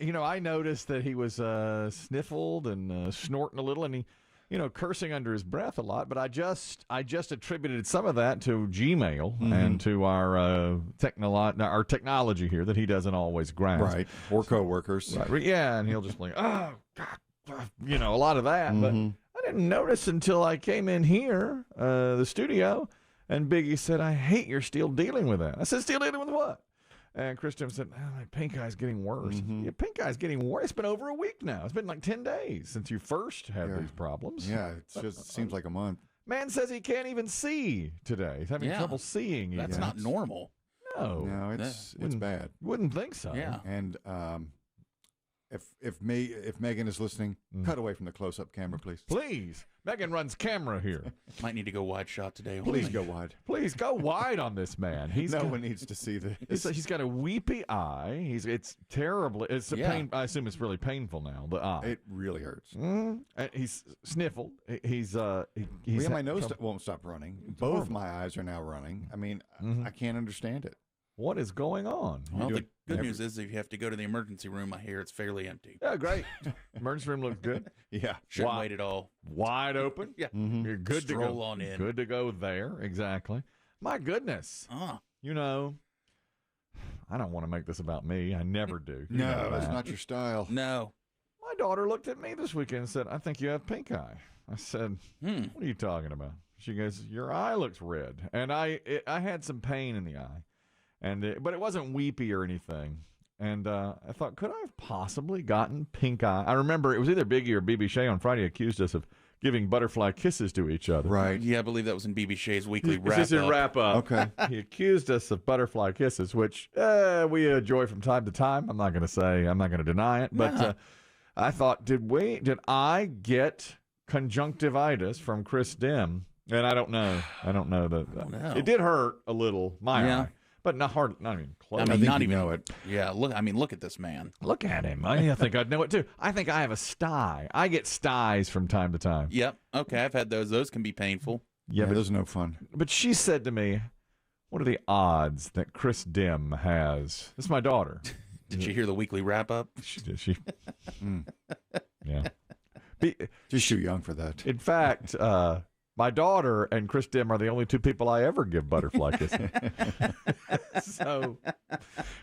I noticed that he was sniffled and snorting a little, and he, cursing under his breath a lot. But I just attributed some of that to Gmail and to our technology here that he doesn't always grasp. Right. Or coworkers. Right. Yeah, and he'll just be like, oh God, a lot of that. But I didn't notice until I came in here, the studio, and Biggie said, "I hate you're still dealing with that." I said, "Still dealing with what?" And Kristen said, my pink eye's getting worse. Your pink eye's getting worse. It's been over a week now. It's been like 10 days since you first had these problems. Yeah, it seems like a month. Man says he can't even see today. He's having trouble seeing. That's not normal. No, it's bad. Wouldn't think so. Yeah. And if Megan is listening, cut away from the close-up camera, please. Please. Megan runs camera here. Might need to go wide shot today. Please go wide. Please go wide on this man. No one needs to see this. He's got a weepy eye. It's terrible. It's a pain. I assume it's really painful now. The eye. It really hurts. He's sniffled. He's my nose won't stop running. Both my eyes are now running. I mean, I can't understand it. What is going on? Well, the good news is if you have to go to the emergency room, I hear it's fairly empty. Yeah, great. Emergency room looks good. Yeah. Shouldn't wait at all. Wide open. Yeah. You're good to go. Stroll on in. Good to go there. Exactly. My goodness. I don't want to make this about me. I never do. No, that's not your style. No. My daughter looked at me this weekend and said, "I think you have pink eye." I said, "What are you talking about?" She goes, "Your eye looks red." And I had some pain in the eye. But it wasn't weepy or anything. And I thought, could I have possibly gotten pink eye? I remember it was either Biggie or BB Shea on Friday accused us of giving butterfly kisses to each other. Right. Yeah, I believe that was in BB Shea's weekly wrap-up. This is a wrap-up. Okay. He accused us of butterfly kisses, which we enjoy from time to time. I'm not going to deny it. But I thought, did I get conjunctivitis from Chris Demm? And I don't know. It did hurt a little, my eye. But not even close. I mean, not even know it. Yeah, look at this man. Look at him. I think I'd know it too. I think I have a sty. I get styes from time to time. Yep. Okay, I've had those. Those can be painful. Yeah, but those are no fun. But she said to me, "What are the odds that Chris Demm has?" This is my daughter. Did you hear the weekly wrap-up? She did. Yeah. She's too young for that. In fact, my daughter and Chris Demm are the only two people I ever give butterfly kisses. So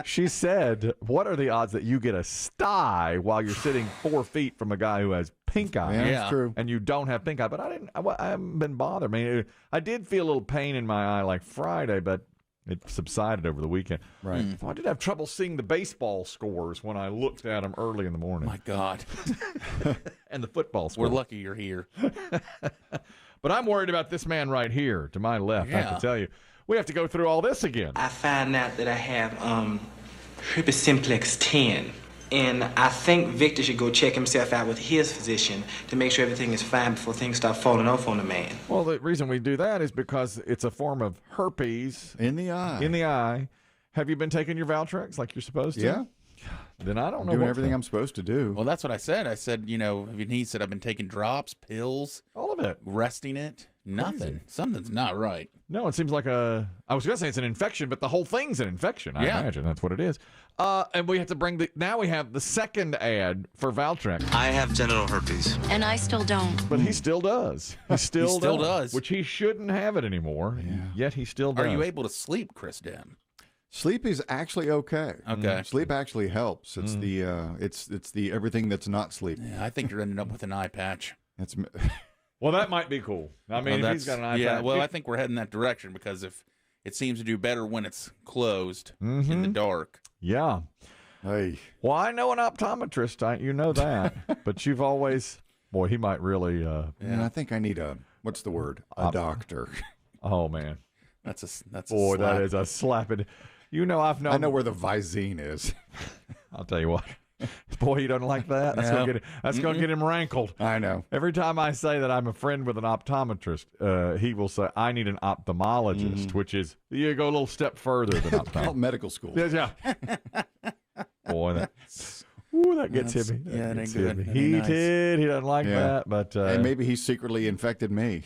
she said, "What are the odds that you get a sty while you're sitting 4 feet from a guy who has pink eye?" Yeah, that's true. And you don't have pink eye. But I haven't been bothered. I mean, I did feel a little pain in my eye like Friday, but it subsided over the weekend. Right. So I did have trouble seeing the baseball scores when I looked at them early in the morning. My God. And the football scores. We're lucky you're here. But I'm worried about this man right here to my left. I can tell you. We have to go through all this again. I find out that I have herpes simplex 10. And I think Victor should go check himself out with his physician to make sure everything is fine before things start falling off on the man. Well, the reason we do that is because it's a form of herpes. In the eye. In the eye. Have you been taking your Valtrex like you're supposed to? Yeah. Then I don't know. Doing everything I'm supposed to do. Well, that's what I said. I said, he said I've been taking drops, pills. All of it. Resting it. Nothing. Something's not right. No, it seems like I was going to say it's an infection, but the whole thing's an infection. I imagine that's what it is. And we have to now we have the second ad for Valtrex. I have genital herpes. And I still don't. But he still does. He still does. Which he shouldn't have it anymore. Yeah. Yet he still does. Are you able to sleep, Chris Demm? Sleep is actually okay. Okay. Sleep actually helps. It's it's the everything that's not sleep. Yeah, I think you're ending up with an eye patch. It's Well, that might be cool. I mean, if he's got an eye patch. Yeah, well, I think we're heading that direction because if it seems to do better when it's closed in the dark. Yeah. Hey. Well, I know an optometrist. You know that. But you've always, boy, he might really. And I think I need what's the word? A doctor. Oh, man. That's boy, that is a slap. I know where the Visine is. I'll tell you what. Boy, he doesn't like that. That's gonna get him rankled. I know. Every time I say that I'm a friend with an optometrist, he will say, "I need an ophthalmologist," which is you go a little step further than ophthalmologist. Medical school. Yeah. Boy, that gets him. Yeah, it ain't good. Heated. He doesn't like that, but and maybe he secretly infected me.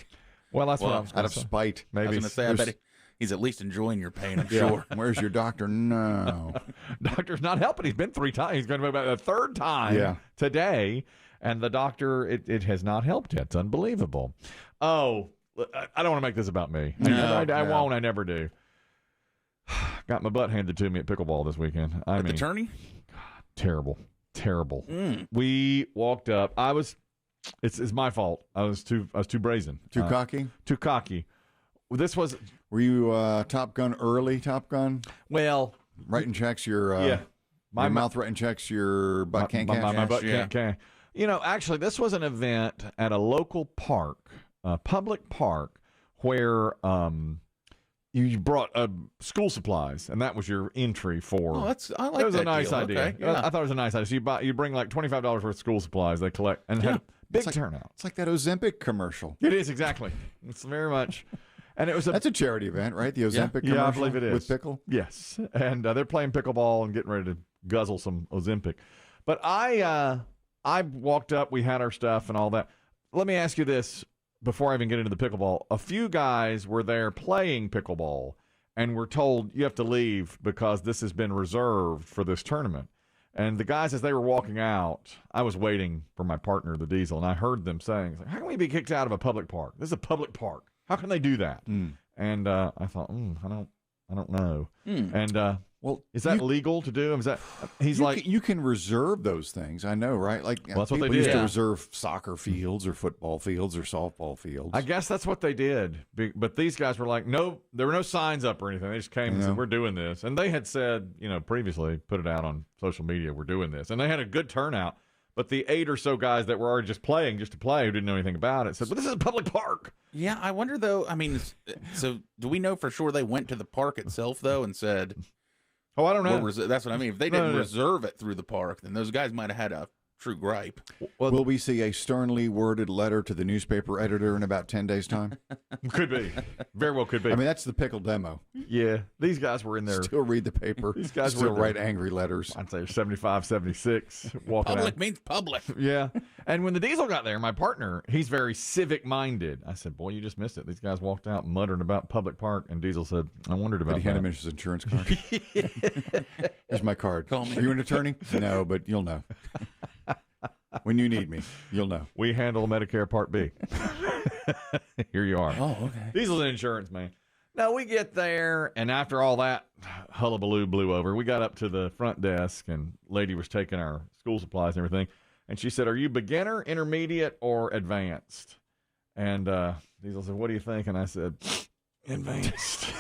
Well, that's what I was out of spite. Maybe I was going to say, He's at least enjoying your pain, I'm sure. Where's your doctor? No. Doctor's not helping. He's been 3 times. He's going to be about the 3rd time today. And the doctor, it has not helped yet. It's unbelievable. Oh, I don't want to make this about me. I won't. I never do. Got my butt handed to me at pickleball this weekend. The tourney? God, terrible. We walked up. It's my fault. I was too brazen. Too cocky? Too cocky. This was. Were you Top Gun early? Top Gun? Well, writing checks your my mouth writing checks your butt can't cash. My butt can't cash. You know, actually, this was an event at a local park, a public park, where you brought school supplies, and that was your entry for. Oh, I like that. It was a nice deal. idea. Okay, yeah. I thought it was a nice idea. So you bring like $25 worth of school supplies. They collect and had a big turnout. It's like that Ozempic commercial. It is exactly. It's very much. And it was that's a charity event, right? The Ozempic commercial. Yeah, I believe it is. With pickle. Yes, and they're playing pickleball and getting ready to guzzle some Ozempic. But I walked up. We had our stuff and all that. Let me ask you this before I even get into the pickleball. A few guys were there playing pickleball and were told you have to leave because this has been reserved for this tournament. And the guys, as they were walking out, I was waiting for my partner, the Diesel, and I heard them saying, "How can we be kicked out of a public park? This is a public park. How can they do that?" And I thought, I don't know. And well, is that legal to do? Is that you can reserve those things? I know, right? Like that's what they used did. To reserve soccer fields or football fields or softball fields. I guess that's what they did. But these guys were like, no, there were no signs up or anything. They just came and said, "We're doing this," and they had said, previously put it out on social media, "We're doing this," and they had a good turnout. But the 8 or so guys that were already just to play, who didn't know anything about it, said, "But this is a public park." Yeah, I wonder though. I mean, so do we know for sure they went to the park itself though and said? Oh, I don't know. That's what I mean. If they didn't reserve it through the park, then those guys might have had a true gripe. Well, will we see a sternly worded letter to the newspaper editor in about 10 days' time? Could be. Very well could be. I mean, that's the pickle demo. Yeah. These guys were in there. Still read the paper. These guys still write angry letters. I'd say 75, 76. Walking public out. means public. Yeah. And when the Diesel got there, my partner, he's very civic-minded. I said, "Boy, you just missed it. These guys walked out muttering about public park." And Diesel said, "I wondered about that." Did he hand him his insurance card? Here's my card. Call me. Are you an attorney? No, but you'll know. When you need me, you'll know. We handle Medicare Part B. Here you are. Oh, okay. Diesel's an insurance man. No, we get there, and after all that hullabaloo blew over, we got up to the front desk, and lady was taking our school supplies and everything, and she said, "Are you beginner, intermediate, or advanced?" And Diesel said, "What do you think?" And I said, "Advanced."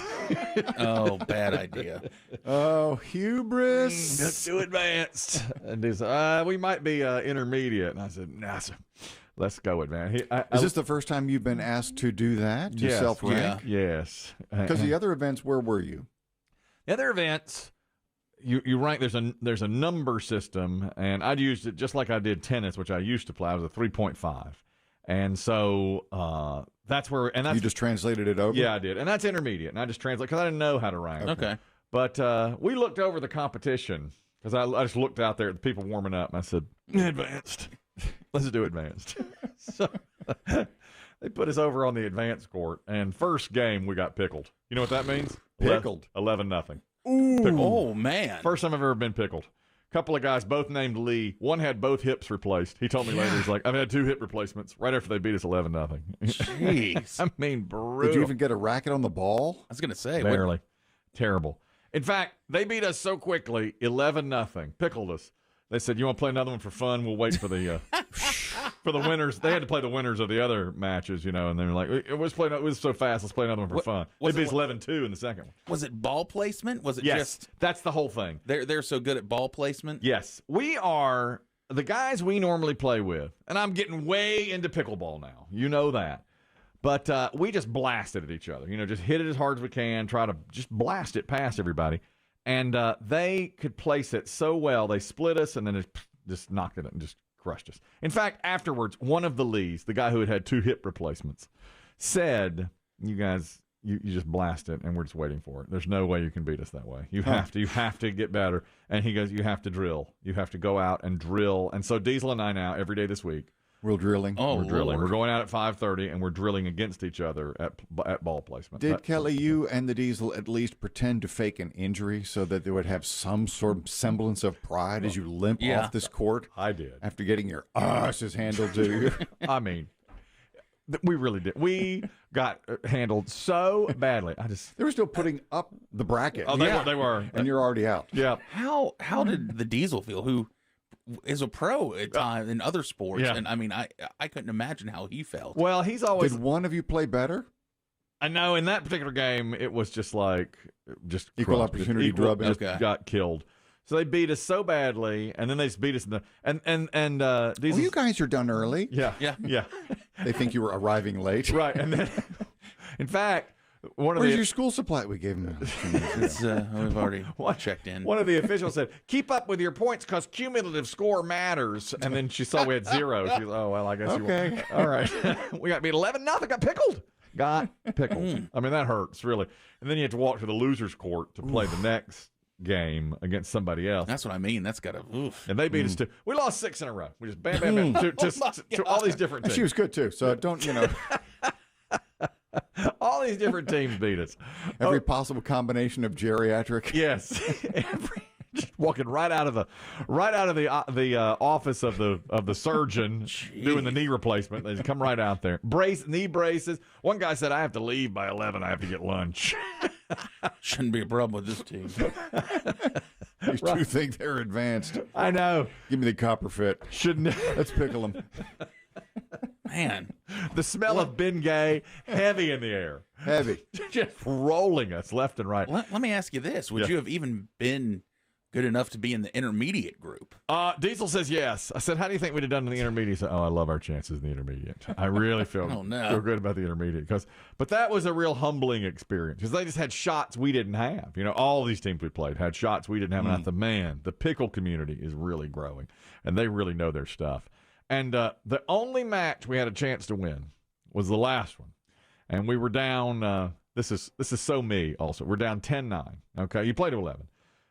Oh, bad idea. Oh, hubris. Let's do advanced. And he said, "We might be intermediate." And I said, "Nah, sir. Let's go advanced." Is this the first time you've been asked to do that? To yes, self-rank? Yes. Because the other events, where were you? The other events, you rank. There's a number system, and I'd used it just like I did tennis, which I used to play. I was a 3.5. And so that's where, and that's, you just translated it over? Yeah, I did. And that's intermediate. And I just translate because I didn't know how to rank. Okay. But we looked over the competition because I just looked out there at the people warming up, and I said, "Advanced. Let's do advanced." So they put us over on the advanced court, and first game we got pickled. You know what that means? Pickled. 11-0. Ooh. Pickled. Oh, man. First time I've ever been pickled. Couple of guys, both named Lee. One had both hips replaced. He told me later, he's like, "I've had 2 hip replacements right after they beat us 11-0. Jeez. I mean, brutal. Did you even get a racket on the ball? I was going to say. Barely. Terrible. In fact, they beat us so quickly, 11-0. Pickled us. They said, "You want to play another one for fun? We'll wait for the for the winners." They had to play the winners of the other matches, and they were like, "It was so fast. Let's play another one for fun." They beat us 11-2 in the second one. Was it ball placement? Was it just? That's the whole thing. They're so good at ball placement? Yes. We are the guys we normally play with, and I'm getting way into pickleball now. You know that. But we just blasted at each other. Just hit it as hard as we can, try to just blast it past everybody. And they could place it so well, they split us and then it just knocked it and just crushed us. In fact, afterwards, one of the Lees, the guy who had 2 hip replacements, said, "You guys, you just blast it, and we're just waiting for it. There's no way you can beat us that way. You have to get better." And he goes, "You have to drill. You have to go out and drill." And so Diesel and I now, every day this week, We're drilling. Oh, we're drilling. Lord. We're going out at 5:30, and we're drilling against each other at ball placement. Did Kelly, you and the Diesel at least pretend to fake an injury so that they would have some sort of semblance of pride as you limp off this court? I did. After getting your asses handled to you. I mean, we really did. We got handled so badly. They were still putting up the bracket. Oh, they were. And you're already out. Yeah. How did the Diesel feel, who is a pro at times in other sports? Yeah. And I mean, I couldn't imagine how he felt. Well, he's always. Did one of you play better? I know in that particular game, it was just like Equal crushed. opportunity drubbing. Just got killed. So they beat us so badly, and then they beat us in the and these. You guys are done early. Yeah. They think you were arriving late. Right, and then in fact, Where's your school supply? We gave them. It's, we've already checked in. One of the officials said, "Keep up with your points because cumulative score matters." And then she saw we had 0. She was, "Oh well, I guess okay. You won." All right, we got beat 11-0. Got pickled. Got pickled. I mean that hurts really. And then you have to walk to the losers' court to play the next game against somebody else. That's what I mean. That's got to. And they beat us too. We lost 6 in a row. We just bam to all these different teams. She was good too. So don't all these different teams beat us. Every possible combination of geriatric. Yes, just walking right out of the office of the surgeon doing the knee replacement. They just come right out there. Knee braces. One guy said, "I have to leave by 11. I have to get lunch." Shouldn't be a problem with this team. These two think they're advanced. I know. Give me the copper fit. Shouldn't. Let's pickle them. Man, the smell of Biggie heavy in the air. Heavy. Just rolling us left and right. let me ask you this. Would you have even been good enough to be in the intermediate group? Diesel says yes. I said, "How do you think we'd have done in the intermediate?" He said, "Oh, I love our chances in the intermediate. I really feel, feel good about the intermediate." But that was a real humbling experience because they just had shots we didn't have. You know, all these teams we played had shots we didn't have. And I thought, man, the pickle community is really growing, and they really know their stuff. And the only match we had a chance to win was the last one. And we were down, this is so me also. We're down 10-9. Okay, you played 11.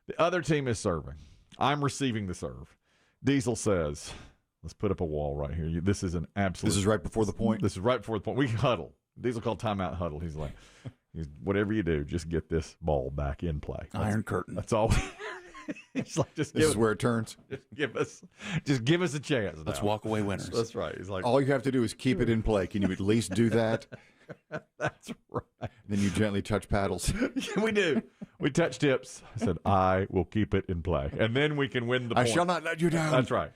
The other team is serving. I'm receiving the serve. Diesel says, "Let's put up a wall right here. This is an absolute." This is right before the point? This is right before the point. We huddle. Diesel called timeout huddle. He's like, "Whatever you do, just get this ball back in play." Iron curtain. That's all. He's like, this is where it turns. Just give us a chance. Let's walk away winners. That's right. He's like, all you have to do is keep it in play. Can you at least do that? That's right. Then you gently touch paddles. Yeah, we do. We touch tips. I said, "I will keep it in play," and then we can win the point. I shall not let you down. That's right.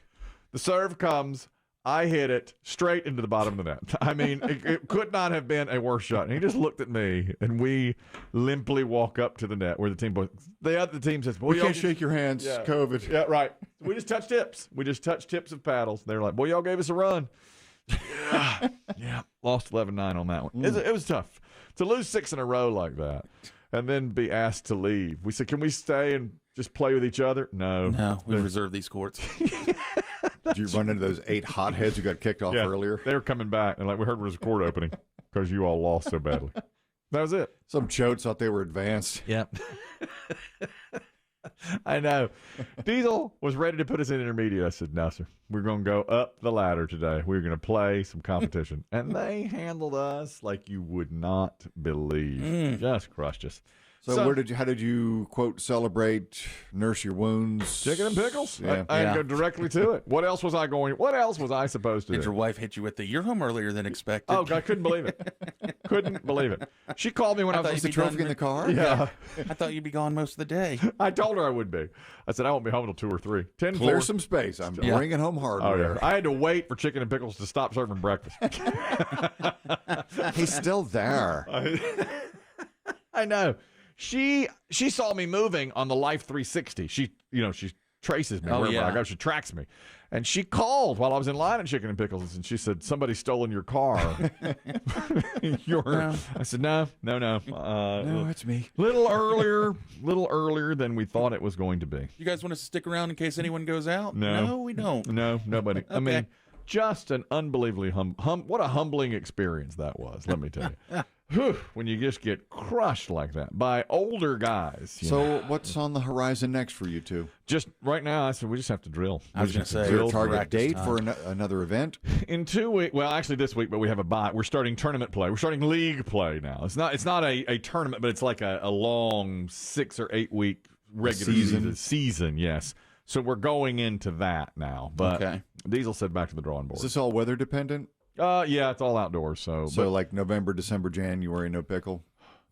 The serve comes. I hit it straight into the bottom of the net. I mean, it could not have been a worse shot. And he just looked at me, and we limply walk up to the net where the team says, "Boy, we can't shake your hands. Yeah. COVID." Yeah, right. We just touched tips. We just touched tips of paddles. They're like, "Boy, y'all gave us a run." Yeah. Lost 11-9 on that one. It was tough to lose 6 in a row like that and then be asked to leave. We said, "Can we stay and just play with each other?" No, we reserve these courts. Did you run into those 8 hotheads who got kicked off earlier? They were coming back, and like, "We heard there was a court opening because you all lost so badly." That was it. Some chotes thought they were advanced. Yep. I know. Diesel was ready to put us in intermediate. I said, "No, sir. We're going to go up the ladder today. We're going to play some competition." And they handled us like you would not believe. Just crushed us. So how did you quote celebrate, nurse your wounds? Chicken and pickles? Yeah. I go directly to it. What else was I supposed to do? Did your wife hit you with "You're home earlier than expected"? Oh, I couldn't believe it. Couldn't believe it. She called me when I was the trophy in the car? Yeah. I thought you'd be gone most of the day. I told her I would be. I said, "I won't be home until 2 or 3. 10 Clear 4. some space. I'm bringing home hardware. Oh, yeah. I had to wait for Chicken and Pickles to stop serving breakfast. He's still there. I know. She saw me moving on the Life 360. She traces me wherever I go. She tracks me. And she called while I was in line at Chicken and Pickles, and she said, "Somebody's stolen your car." I said, No, it's me. Little earlier than we thought it was going to be. You guys want us to stick around in case anyone goes out? No, we don't. No, nobody. Okay. I mean, just an unbelievably what a humbling experience that was, let me tell you. when you just get crushed like that by older guys. So what's on the horizon next for you two? Just right now, I said we just have to drill. I was going to say, Is there a drill target practice date time. for another event? In 2 weeks, well, actually this week, but we have a bye. We're starting tournament play. We're starting league play now. It's not a tournament, but it's like a long 6 or 8 week regular season. Yes. So we're going into that now. But Okay. Diesel said back to the drawing board. Is this all weather dependent? Yeah, it's all outdoors. So Like November, December, January, no pickle?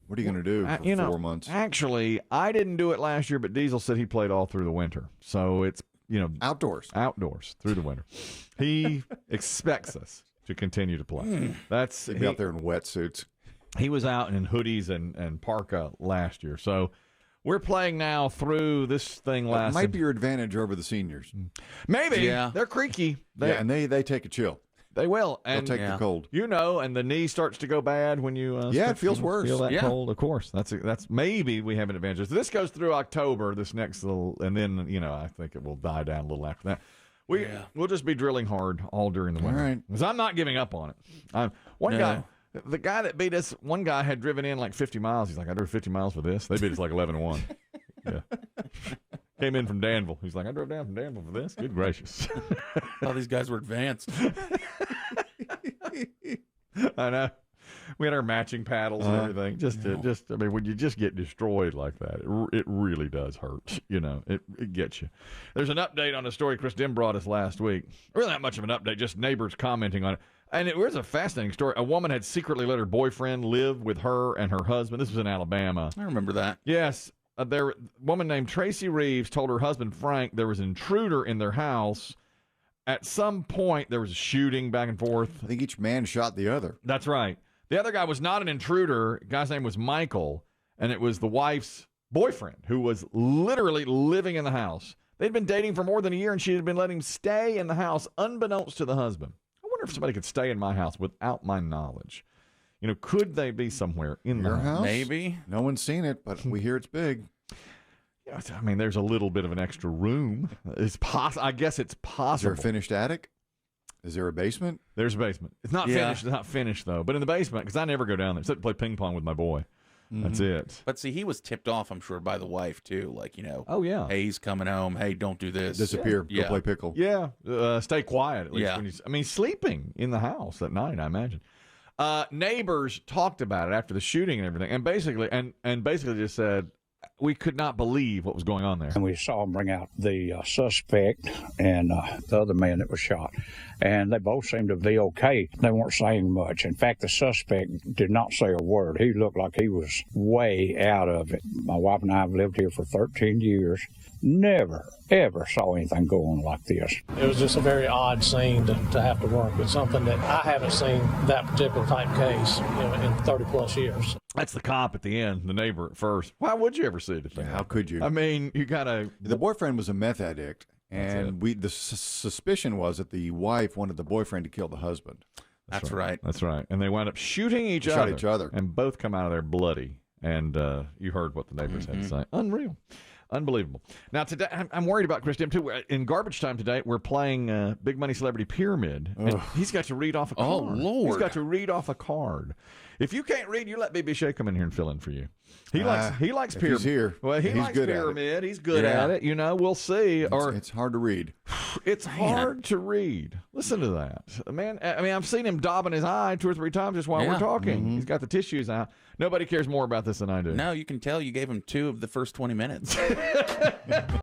What are you going to do for 4 months? Actually, I didn't do it last year, but Diesel said he played all through the winter. So it's, Outdoors through the winter. He expects us to continue to play. They'd be out there in wetsuits. He was out in hoodies and parka last year. So we're playing now through this thing That last. might be your advantage over the seniors. Maybe. Yeah. They're creaky. And they take a chill. They will. They'll And take the cold. and the knee starts to go bad when you it feels worse. Feel that Yeah. cold, of course. That's maybe we have an advantage. So this goes through October, this next little, and then I think it will die down a little after that. We'll just be drilling hard all during the winter. All right. Because I'm not giving up on it. The guy that beat us, one guy had driven in like 50 miles. He's like, I drove 50 miles for this. They beat us like 11-1. Yeah. Came in from Danville. He's like, I drove down from Danville for this. Good gracious. All these guys were advanced. I know. We had our matching paddles and everything. When you just get destroyed like that, it really does hurt. It gets you. There's an update on a story Chris Demm brought us last week. Really not much of an update, just neighbors commenting on it. And it was a fascinating story. A woman had secretly let her boyfriend live with her and her husband. This was in Alabama. I remember that. Yes. A woman named Tracy Reeves told her husband Frank there was an intruder in their house. At some point, there was a shooting back and forth. I think each man shot the other. That's right. The other guy was not an intruder. The guy's name was Michael, and it was the wife's boyfriend who was literally living in the house. They'd been dating for more than a year, and she had been letting him stay in the house unbeknownst to the husband. I wonder if somebody could stay in my house without my knowledge. Could they be somewhere in Your the house? Maybe. No one's seen it, but we hear it's big. Yeah, I mean, there's a little bit of an extra room. I guess it's Is possible. there a finished attic? Is there a basement? There's a basement. It's not finished. It's not finished, though. But in the basement, because I never go down there except to play ping pong with my boy. That's it. But see, he was tipped off, I'm sure, by the wife, too. Like, Oh, yeah. hey, he's coming home. Hey, don't do this. Disappear. Yeah. Go play pickle. Yeah. Stay quiet, at least. Yeah. When sleeping in the house at night, I imagine. Neighbors talked about it after the shooting and everything, and basically just said, we could not believe what was going on there. And we saw him bring out the suspect and the other man that was shot. And they both seemed to be okay. They weren't saying much. In fact, the suspect did not say a word. He looked like he was way out of it. My wife and I have lived here for 13 years. Never, ever saw anything go on like this. It was just a very odd scene to have to work with, something that I haven't seen that particular type case in 30 plus years. That's the cop at the end, the neighbor at first. Why would you ever see it? How could you? I mean, you gotta. The boyfriend was a meth addict, and the suspicion was that the wife wanted the boyfriend to kill the husband. That's right. That's right. And they wound up shooting each They other. shot each other. And both come out of there bloody. And you heard what the neighbors had to say. Unreal. Unbelievable. Now, today, I'm worried about Chris Demm, too. In garbage time today, we're playing Big Money Celebrity Pyramid. And he's got to read off a card. Oh, Lord. He's got to read off a card. If you can't read, you let BB Shea come in here and fill in for you. He likes if pyramid. he's here, Well, he he's likes good at it. pyramid. He's good at it. We'll see. It's hard to read. It's hard to read. Listen to that. Man, I mean, I've seen him daubing his eye 2 or 3 times just while we're talking. He's got the tissues out. Nobody cares more about this than I do. No, you can tell you gave him 2 of the first 20 minutes.